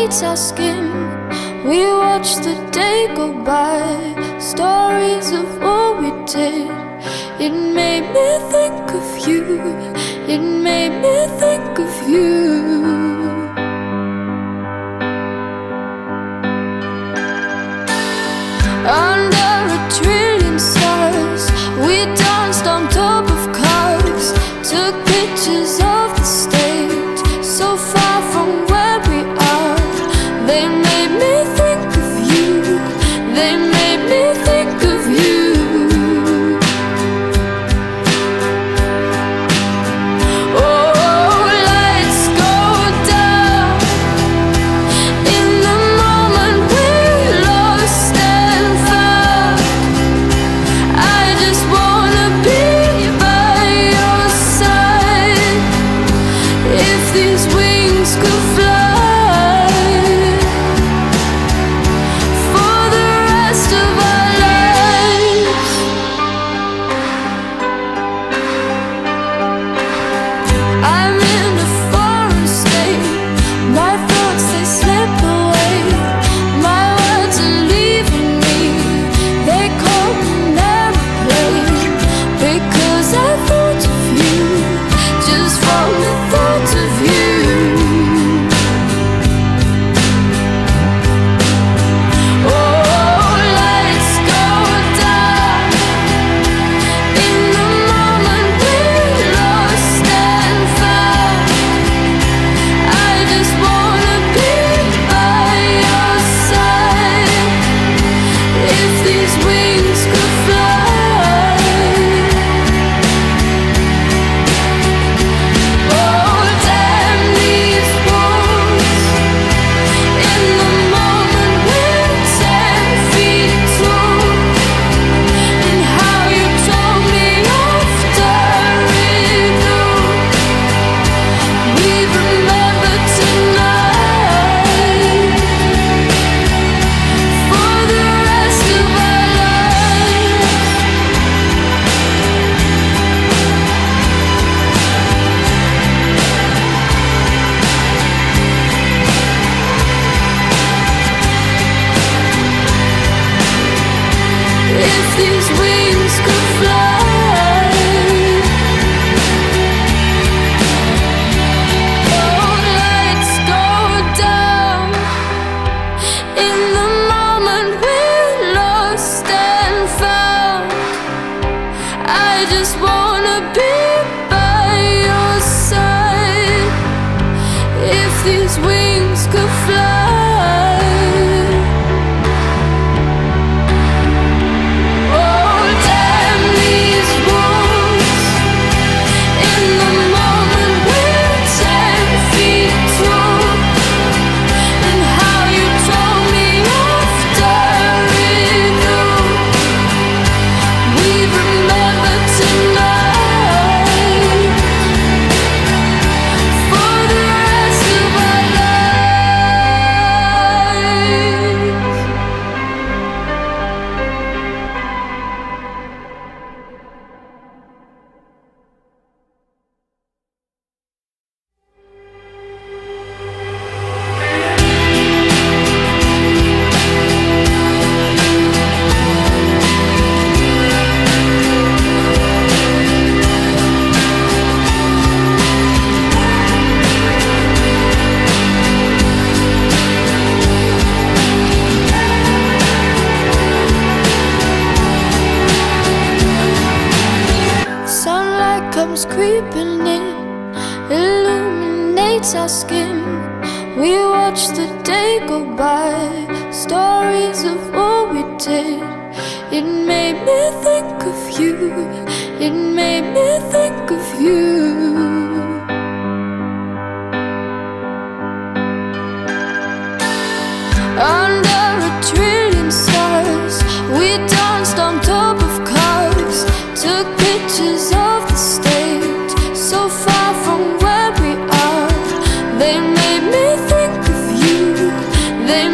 illuminates our skin. We watch the day go by, stories of what we did. It made me think of you, it made me think of you. Under a trillion stars, we danced on top of cars, took pictures of the stage, so far from where we are. They made me think of you, they made me think of you. Oh, lights go down in the moment we lost and found. I just wanna be by your side. If these wings could fly for the rest of our lives. I'm in a foreign state, my thoughts they slip away, my words are leaving me, they call me an airplane, because I thought of you, just from the thought of you. Oh, lights go down in the moment we lost and found. I just wanna be by your side. If these wings could fly. Oh, damn these walls. In the moment we're 10 feet tall. And how you told me after it all. We remember tonight for the rest of our lives. If these wings could fly. Oh, lights go down in the moment we lost and found. I just wanna be by your side. If these wings could fly. Oh, damn these walls. In the moment we're 10 feet tall. And how you told me after it all. We remember tonight for the rest of our lives. Sunlight comes creeping in, illuminates our skin. We watch the day go by, stories of what we did. It made me think of you, it made me think of you. Under a trillion stars, we danced on top of cars, took pictures of the stage, so far from where we are. They made me think of you, they